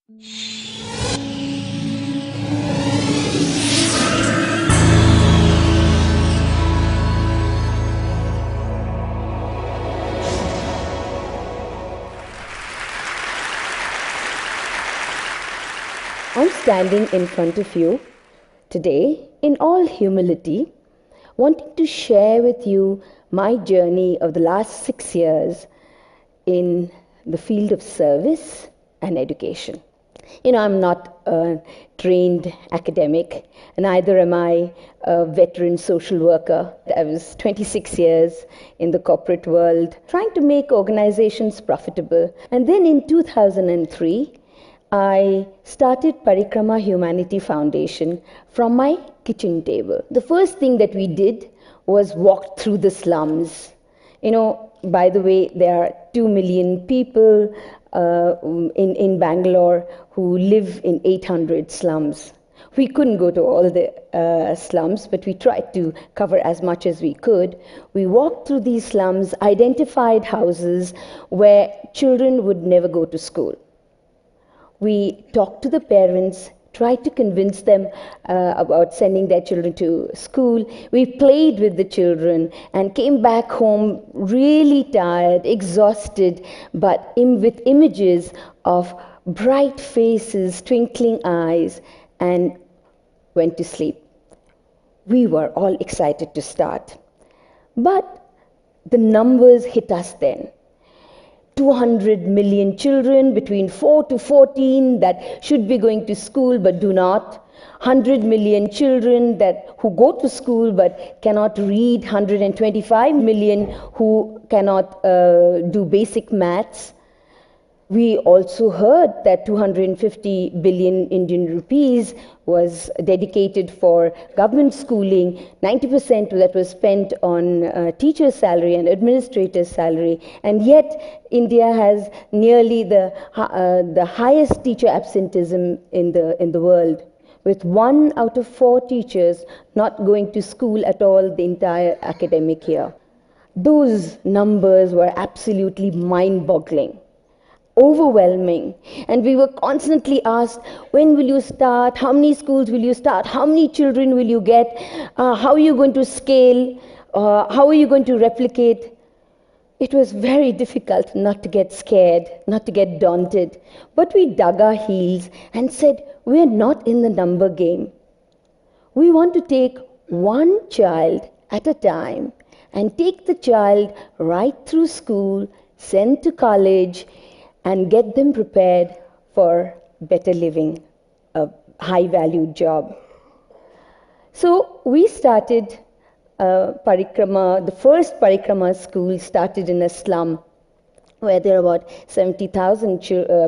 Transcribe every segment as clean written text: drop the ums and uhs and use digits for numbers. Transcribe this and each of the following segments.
I'm standing in front of you today in all humility, wanting to share with you my journey of the last 6 years in the field of service and education. I'm not a trained academic, neither am I a veteran social worker. I was 26 years in the corporate world, trying to make organizations profitable. And then in 2003, I started Parikrama Humanity Foundation from my kitchen table. The first thing that we did was walk through the slums. By the way, there are 2 million people in Bangalore who live in 800 slums. We couldn't go to all the slums, but we tried to cover as much as we could. We walked through these slums, identified houses where children would never go to school. We talked to the parents, tried to convince them about sending their children to school. We played with the children and came back home really tired, exhausted, but with images of bright faces, twinkling eyes, and went to sleep. We were all excited to start. But the numbers hit us then. 200 million children between 4 to 14 that should be going to school but do not. 100 million children who go to school but cannot read. 125 million who cannot do basic maths. We also heard that 250 billion Indian rupees was dedicated for government schooling. 90% that was spent on teacher's salary and administrator's salary. And yet, India has nearly the highest teacher absenteeism in the world, with 1 out of 4 teachers not going to school at all the entire academic year. Those numbers were absolutely mind-boggling, overwhelming, and we were constantly asked, when will you start, how many schools will you start, how many children will you get, how are you going to scale, how are you going to replicate. It was very difficult not to get scared, not to get daunted, but we dug our heels and said, we're not in the number game. We want to take one child at a time and take the child right through school, send to college, and get them prepared for better living, a high-valued job. So we started Parikrama. The first Parikrama school started in a slum where there are about 70,000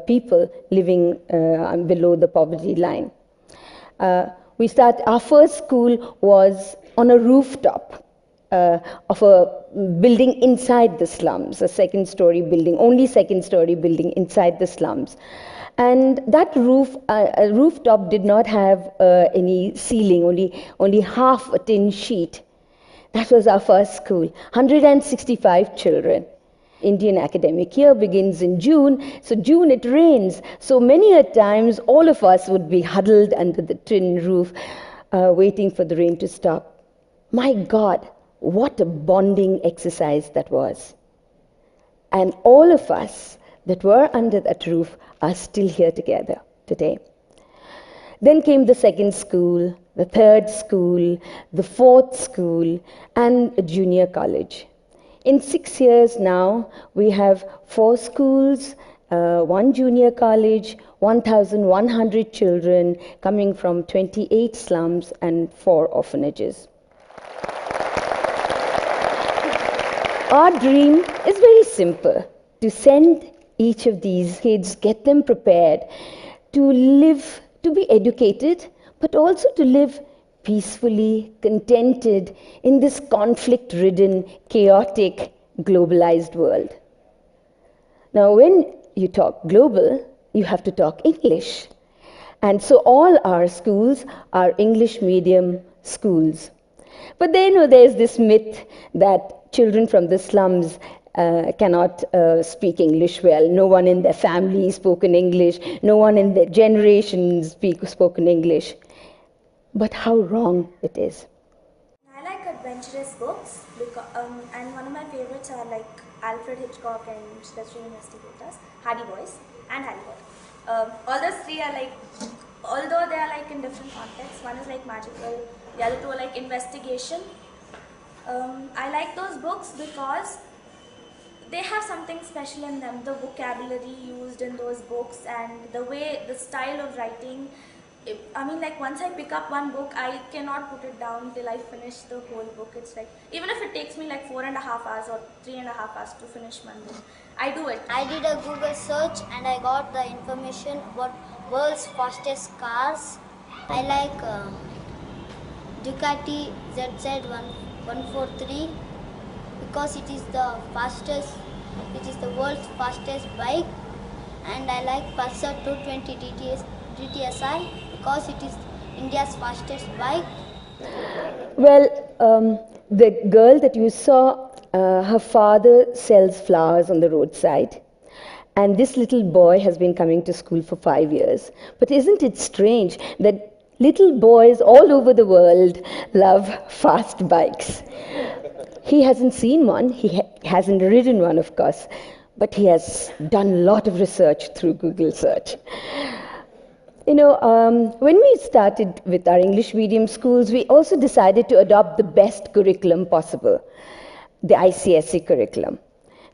people living below the poverty line. Our first school was on a rooftop of a building inside the slums, a second-story building, only second-story building inside the slums. And that rooftop did not have any ceiling, only half a tin sheet. That was our first school, 165 children. Indian academic year begins in June, so June it rains. So many a times all of us would be huddled under the tin roof waiting for the rain to stop. My God, what a bonding exercise that was. And all of us that were under that roof are still here together today. Then came the second school, the third school, the fourth school, and a junior college. In 6 years now, we have 4 schools, 1 junior college, 1,100 children coming from 28 slums and 4 orphanages. Our dream is very simple, to send each of these kids, get them prepared to live, to be educated, but also to live peacefully, contented in this conflict-ridden, chaotic, globalized world. Now, when you talk global, you have to talk English. And so all our schools are English medium schools. But then there's this myth that children from the slums cannot speak English well. No one in their family spoke in English. No one in their generation spoke in English. But how wrong it is. I like adventurous books because, and one of my favorites are like Alfred Hitchcock and The Three Investigators, Hardy Boys, and Harry Potter. All those three are like, although they are like in different contexts. One is like magical, the other two are like investigation. I like those books because they have something special in them. The vocabulary used in those books and the way, the style of writing. I mean, like once I pick up one book, I cannot put it down till I finish the whole book. It's like, even if it takes me like 4.5 hours or 3.5 hours to finish one book, I do it. I did a Google search and I got the information about world's fastest cars. I like Ducati ZZ143 because it is the fastest, it is the world's fastest bike, and I like Pulsar 220 GTSI because it is India's fastest bike. Well, the girl that you saw, her father sells flowers on the roadside. And this little boy has been coming to school for 5 years. But isn't it strange that little boys all over the world love fast bikes? He hasn't seen one, he hasn't ridden one, of course, but he has done a lot of research through Google search. You know, when we started with our English medium schools, we also decided to adopt the best curriculum possible, the ICSE curriculum.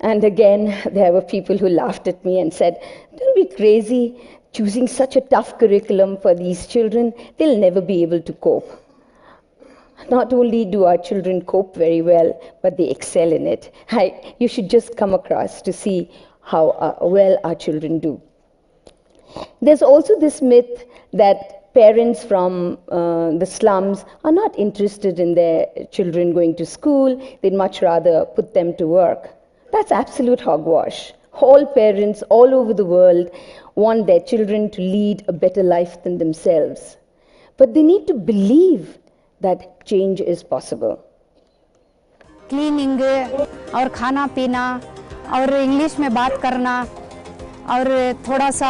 And again, there were people who laughed at me and said, "Don't be crazy, choosing such a tough curriculum for these children, they'll never be able to cope." Not only do our children cope very well, but they excel in it. You should just come across to see how well our children do. There's also this myth that parents from the slums are not interested in their children going to school, they'd much rather put them to work. That's absolute hogwash. All parents all over the world want their children to lead a better life than themselves. But they need to believe that change is possible. Cleaning और खाना पीना और English में बात करना और थोड़ा सा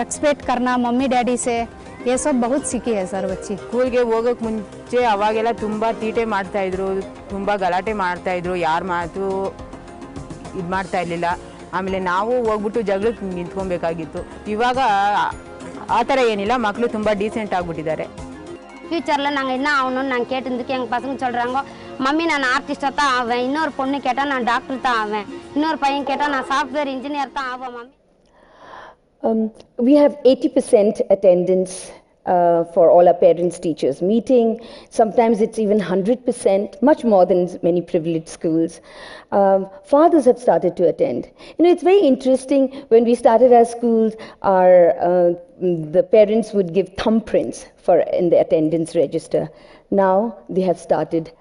रेस्पेक्ट करना मम्मी डैडी से, ये सब बहुत सीखी है सर बच्ची. ಸ್ಕೂಲ್ಗೆ ಹೋಗೋಕ್ಕೆ ಮುಂಚೆ ಅವಾಗೆಲ್ಲ ತುಂಬ ತೀಟೆ ಮಾಡ್ತಾಯಿದ್ರು, ತುಂಬ ಗಲಾಟೆ ಮಾಡ್ತಾಯಿದ್ರು, ಯಾರ ಮಾತು ಇದು ಮಾಡ್ತಾ ಇರಲಿಲ್ಲ. ಆಮೇಲೆ ನಾವು ಹೋಗ್ಬಿಟ್ಟು ಜಗಳಕ್ಕೆ ನಿಂತ್ಕೊಬೇಕಾಗಿತ್ತು. ಇವಾಗ ಆ ಥರ ಏನಿಲ್ಲ, ಮಕ್ಕಳು ತುಂಬ ಡೀಸೆಂಟ್ ಆಗಿಬಿಟ್ಟಿದ್ದಾರೆ. ஃப்யூச்சரில் நாங்கள் என்ன ஆகணும்னு நாங்கள் கேட்டதுக்கு எங்கள் பசங்க சொல்கிறாங்க, மம்மி நான் ஆர்டிஸ்டாக தான் ஆவேன், இன்னொரு பொண்ணு கேட்டால் நான் டாக்டர் தான் ஆவேன், இன்னொரு பையன் கேட்டால் நான் சாஃப்ட்வேர் இன்ஜினியர் தான் ஆவேன் mummy. We have 80% attendance for all our parents-teachers meeting. Sometimes it's even 100%, much more than many privileged schools. Fathers have started to attend. You know, it's very interesting. When we started our schools, the parents would give thumbprints in the attendance register. Now they have started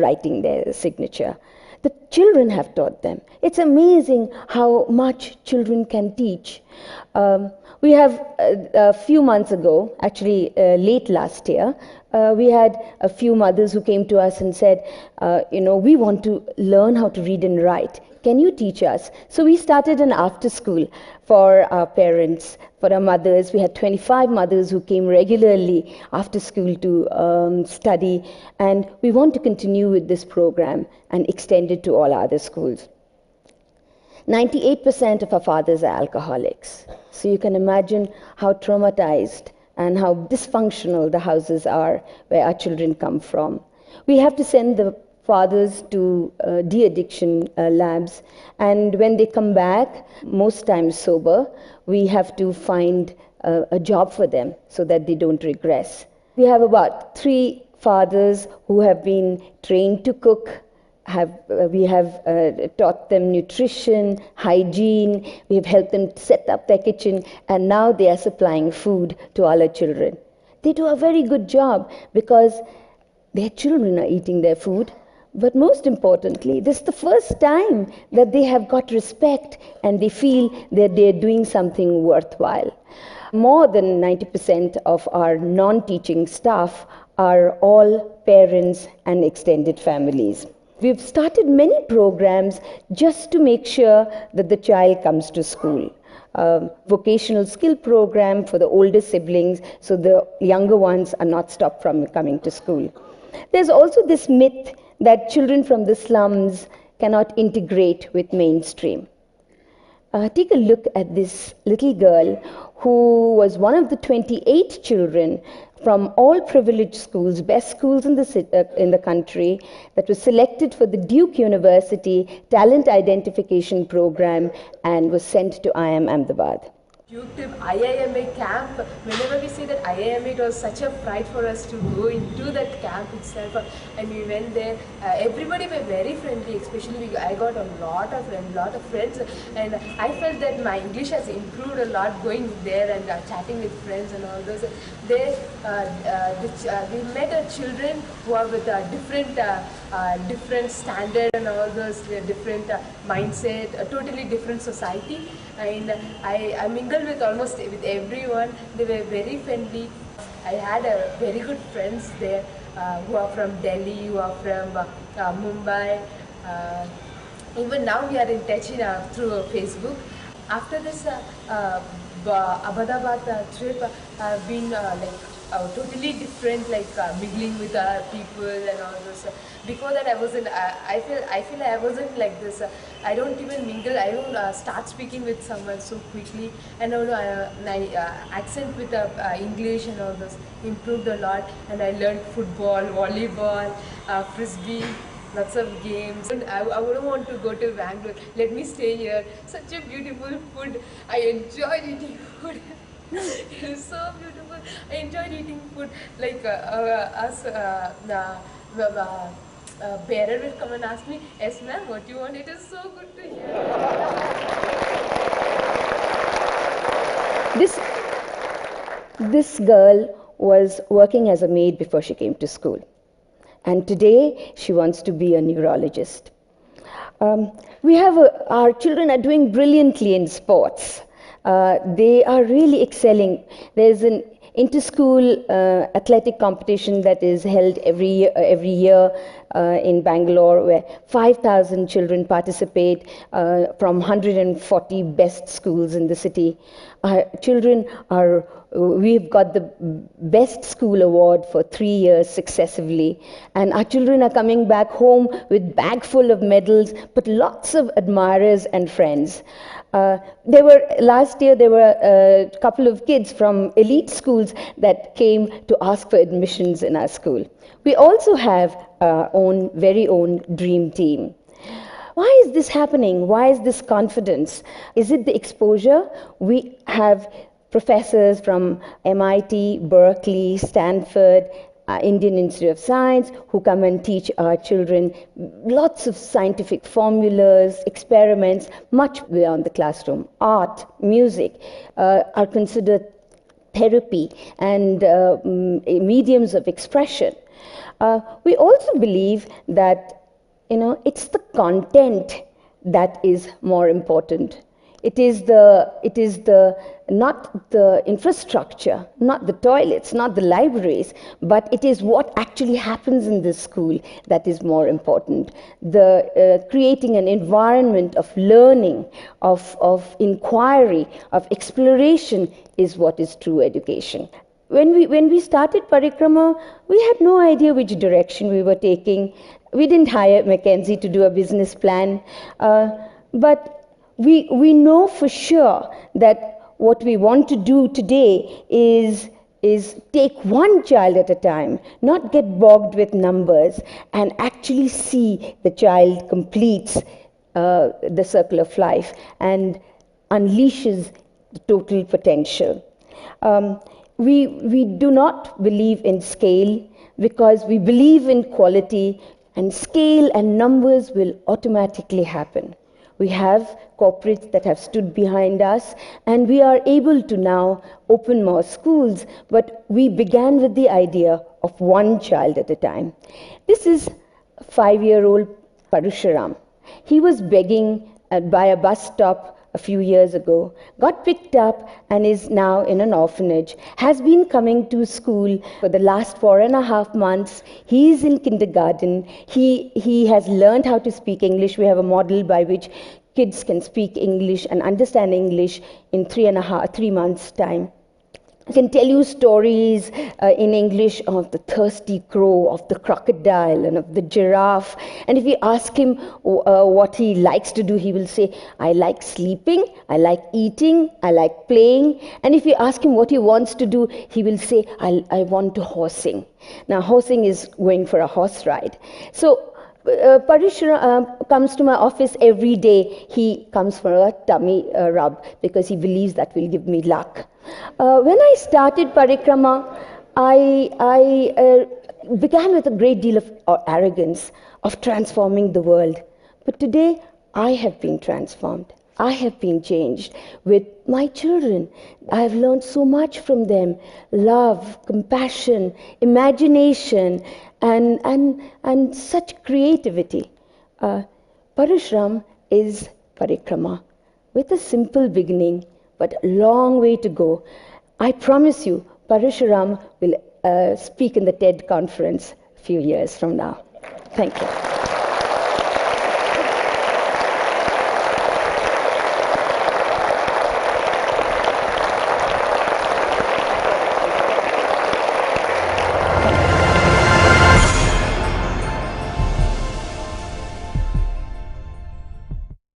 writing their signature. The children have taught them. It's amazing how much children can teach. We have a few months ago, actually late last year, we had a few mothers who came to us and said, you know, we want to learn how to read and write. Can you teach us? So we started an after school for our parents, for our mothers. We had 25 mothers who came regularly after school to study, and we want to continue with this program and extend it to all other schools. 98% of our fathers are alcoholics. So you can imagine how traumatized and how dysfunctional the houses are where our children come from. We have to send the fathers to de-addiction labs, and when they come back, most times sober, we have to find a job for them so that they don't regress. We have about 3 fathers who have been trained to cook. We have taught them nutrition, hygiene, we have helped them set up their kitchen, and now they are supplying food to all our children. They do a very good job because their children are eating their food, but most importantly, this is the first time that they have got respect and they feel that they are doing something worthwhile. More than 90% of our non-teaching staff are all parents and extended families. We've started many programs just to make sure that the child comes to school. Vocational skill program for the older siblings so the younger ones are not stopped from coming to school. There's also this myth that children from the slums cannot integrate with mainstream. Take a look at this little girl who was one of the 28 children from all privileged schools, best schools in the country, that was selected for the Duke University Talent Identification Program and was sent to IIM Ahmedabad. Duke Tip IIMA camp, whenever we say that IIMA, it was such a pride for us to go into that camp itself, and we went there. Everybody were very friendly, especially I got a lot of friends, and I felt that my English has improved a lot going there and chatting with friends and all those. There, we met children who are with a different standard and all those, different mindset, a totally different society. And I mingled with almost with everyone. They were very friendly. I had very good friends there who are from Delhi, who are from Mumbai. Even now we are in touch through Facebook. After this Ahmedabad trip, I've been totally different, mingling with people and all this. Before that, I wasn't. I feel I wasn't like this. I don't even mingle. I don't start speaking with someone so quickly. And my accent with English and all this improved a lot. And I learned football, volleyball, frisbee. Lots of games. And I wouldn't want to go to Bangalore. Let me stay here. Such a beautiful food. I enjoyed eating food. It is so beautiful. I enjoyed eating food. Like bearer will come and ask me, "Yes, ma'am, what do you want?" It is so good to hear. This girl was working as a maid before she came to school. And today, she wants to be a neurologist. We have our children are doing brilliantly in sports. They are really excelling. There's an inter-school athletic competition that is held every year in Bangalore, where 5,000 children participate from 140 best schools in the city. Our children are. We've got the Best School Award for 3 years successively, and our children are coming back home with bag full of medals, but lots of admirers and friends. Last year there were a couple of kids from elite schools that came to ask for admissions in our school. We also have our very own dream team. Why is this happening? Why is this confidence? Is it the exposure? We have professors from MIT, Berkeley, Stanford, Indian Institute of Science who come and teach our children lots of scientific formulas, experiments, much beyond the classroom. Art, music are considered therapy and mediums of expression. We also believe that it's the content that is more important. It is not the infrastructure, not the toilets, not the libraries, but it is what actually happens in this school that is more important. Creating an environment of learning, of inquiry, of exploration is what is true education. When we started Parikrama, we had no idea which direction we were taking. We didn't hire McKinsey to do a business plan, but we know for sure that what we want to do today is take one child at a time, not get bogged with numbers, and actually see the child completes the circle of life and unleashes the total potential. We do not believe in scale because we believe in quality, and scale and numbers will automatically happen. We have corporates that have stood behind us, and we are able to now open more schools, but we began with the idea of one child at a time. This is a 5-year-old Parusharam. He was begging by a bus stop a few years ago, got picked up and is now in an orphanage, has been coming to school for the last 4.5 months. He is in kindergarten. He has learned how to speak English. We have a model by which kids can speak English and understand English in 3 months' time. I can tell you stories in English of the thirsty crow, of the crocodile, and of the giraffe. And if you ask him what he likes to do, he will say, I like sleeping, I like eating, I like playing. And if you ask him what he wants to do, he will say, I want to horsing. Now, horsing is going for a horse ride. So, Parish comes to my office every day. He comes for a tummy rub because he believes that will give me luck. When I started Parikrama, I began with a great deal of arrogance of transforming the world. But today, I have been transformed. I have been changed with my children. I have learned so much from them: love, compassion, imagination, and such creativity. Parashuram is Parikrama with a simple beginning, but a long way to go. I promise you, Parashuram will speak in the TED conference a few years from now. Thank you.